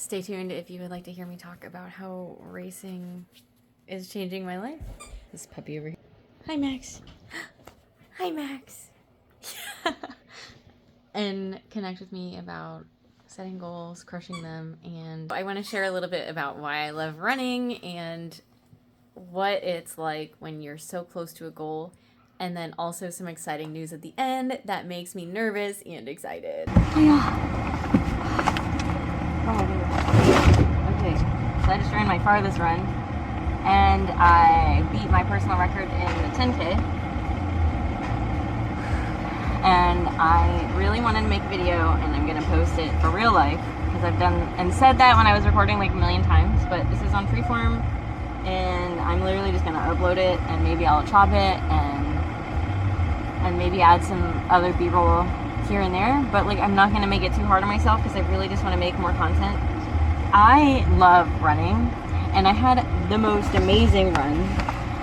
Stay tuned if you would like to hear me talk about how racing is changing my life. This puppy over here. Hi, Max. Hi, Max. And connect with me about setting goals, crushing them, and I want to share a little bit about why I love running and what it's like when you're so close to a goal, and then also some exciting news at the end that makes me nervous and excited. Okay, so I just ran my farthest run, and I beat my personal record in the 10K. And I really wanted to make a video, and I'm gonna post it for real life, because I've done and said that when I was recording like a million times, but this is on freeform, and I'm literally just gonna upload it, and maybe I'll chop it, and maybe add some other b-roll here and there, but like I'm not gonna make it too hard on myself, because I really just want to make more content. I love running, and I had the most amazing run.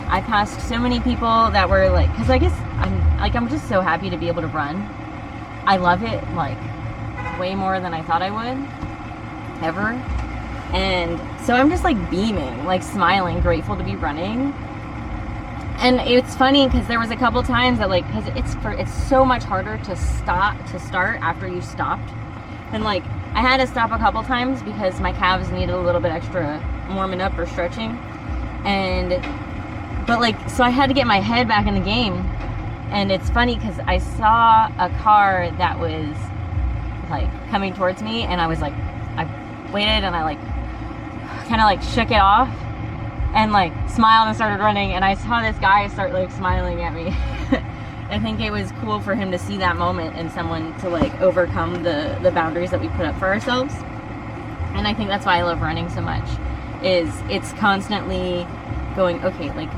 I passed so many people that were like, because I guess I'm just so happy to be able to run. I love it like way more than I thought I would ever. And so I'm just like beaming, like smiling, grateful to be running. And it's funny because there was a couple times that like, because it's so much harder to start after you stopped. And like I had to stop a couple times because my calves needed a little bit extra warming up or stretching. But like, so I had to get my head back in the game. And it's funny because I saw a car that was like coming towards me, and I was like, I waited and I like kind of like shook it off and like smiled and started running, and I saw this guy start like smiling at me. I think it was cool for him to see that moment and someone to like overcome the boundaries that we put up for ourselves. And I think that's why I love running so much, is it's constantly going, okay, like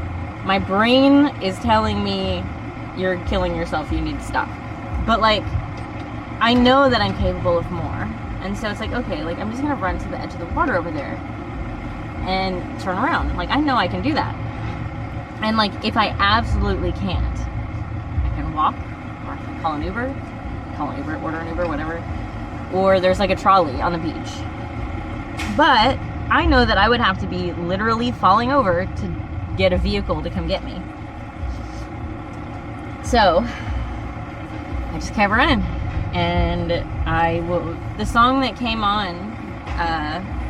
my brain is telling me you're killing yourself, you need to stop. But like, I know that I'm capable of more. And so it's like, okay, like I'm just gonna run to the edge of the water over there and turn around. Like I know I can do that. And like, if I absolutely can't, I can walk, or I can call an Uber, order an Uber, whatever. Or there's like a trolley on the beach. But I know that I would have to be literally falling over to get a vehicle to come get me. So I just kept running, and the song that came on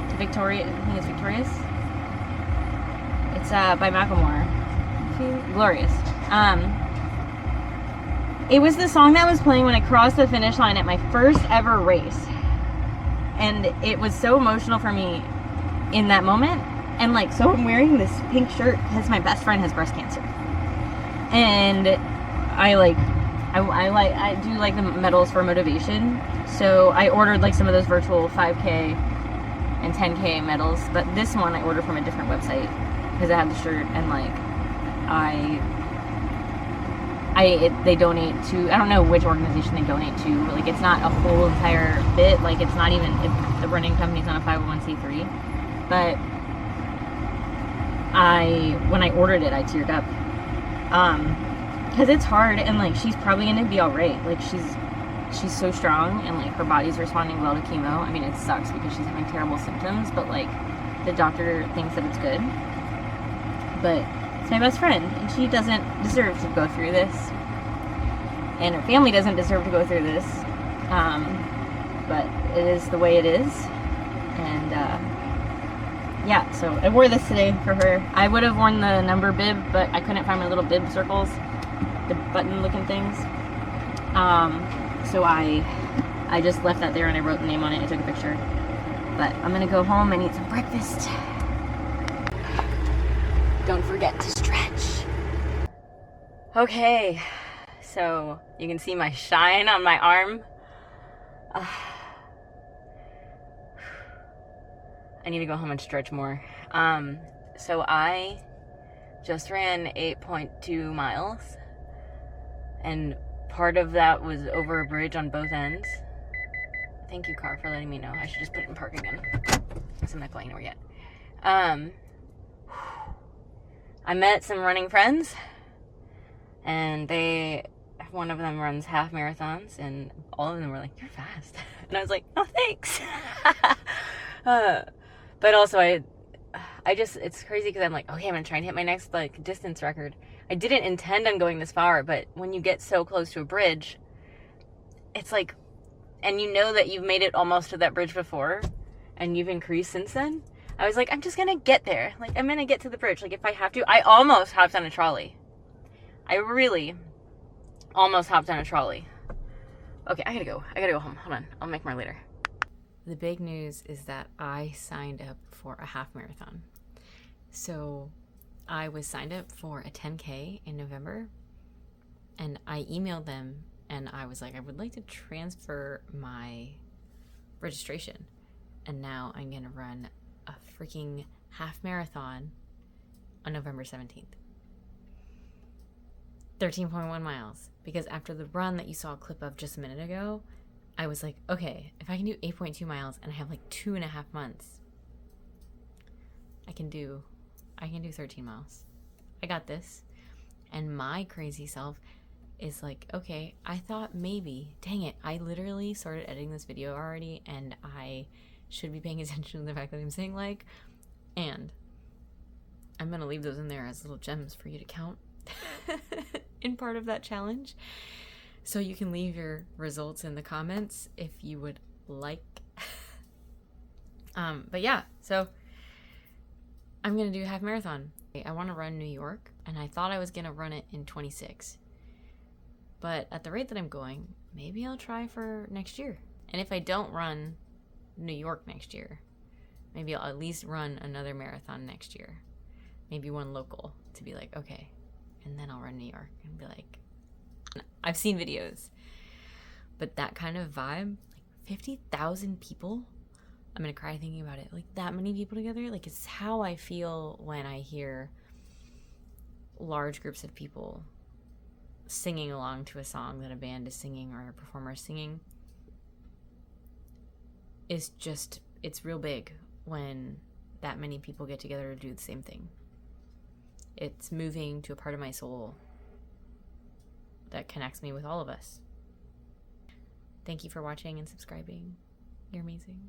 to Victoria, I think it's Victorious. It's by Macklemore. Glorious. It was the song that was playing when I crossed the finish line at my first ever race, and it was so emotional for me in that moment. And like, so I'm wearing this pink shirt because my best friend has breast cancer, and I do like the medals for motivation. So I ordered like some of those virtual 5K and 10K medals, but this one I ordered from a different website because I had the shirt, and like they donate to, I don't know which organization they donate to, but like it's not a whole entire bit, like it's not even, the running company's not a 501c3, but when I ordered it, I teared up, because it's hard, and like she's probably gonna be all right. Like she's so strong, and like her body's responding well to chemo. I mean, it sucks because she's having terrible symptoms, but like the doctor thinks that it's good. But it's my best friend, and she doesn't deserve to go through this, and her family doesn't deserve to go through this. But it is the way it is, and yeah, so I wore this today for her. I would have worn the number bib, but I couldn't find my little bib circles, the button looking things. So I just left that there, and I wrote the name on it. I took a picture. But I'm gonna go home and eat some breakfast. Don't forget to stretch. Okay, so you can see my shine on my arm. I need to go home and stretch more. So I just ran 8.2 miles, and part of that was over a bridge on both ends. Thank you, car, for letting me know. I should just put it in park again, because I'm not going anywhere yet. I met some running friends, and one of them runs half marathons, and all of them were like, "You're fast." And I was like, "Oh, thanks." But also I just, it's crazy because I'm like, okay, I'm gonna try and hit my next like distance record. I didn't intend on going this far, but when you get so close to a bridge, it's like, and you know that you've made it almost to that bridge before, and you've increased since then. I was like, I'm just gonna get there. Like, I'm gonna get to the bridge. Like, if I have to, I almost hopped on a trolley. I really almost hopped on a trolley. Okay, I gotta go. I gotta go home. Hold on. I'll make more later. The big news is that I signed up for a half marathon. So I was signed up for a 10K in November, and I emailed them and I was like, I would like to transfer my registration. And now I'm going to run a freaking half marathon on November 17th. 13.1 miles. Because after the run that you saw a clip of just a minute ago, I was like, okay, if I can do 8.2 miles and I have like 2.5 months, I can do 13 miles. I got this. And my crazy self is like, okay, I thought maybe, dang it, I literally started editing this video already and I should be paying attention to the fact that I'm saying like, and I'm going to leave those in there as little gems for you to count in part of that challenge. So you can leave your results in the comments if you would like. But yeah, so I'm going to do a half marathon. I want to run New York, and I thought I was going to run it in 26. But at the rate that I'm going, maybe I'll try for next year. And if I don't run New York next year, maybe I'll at least run another marathon next year. Maybe one local to be like, okay. And then I'll run New York and be like, I've seen videos. But that kind of vibe, like 50,000 people, I'm going to cry thinking about it. Like that many people together, like it's how I feel when I hear large groups of people singing along to a song that a band is singing or a performer is singing. It's just, it's real big when that many people get together to do the same thing. It's moving to a part of my soul that connects me with all of us. Thank you for watching and subscribing. You're amazing.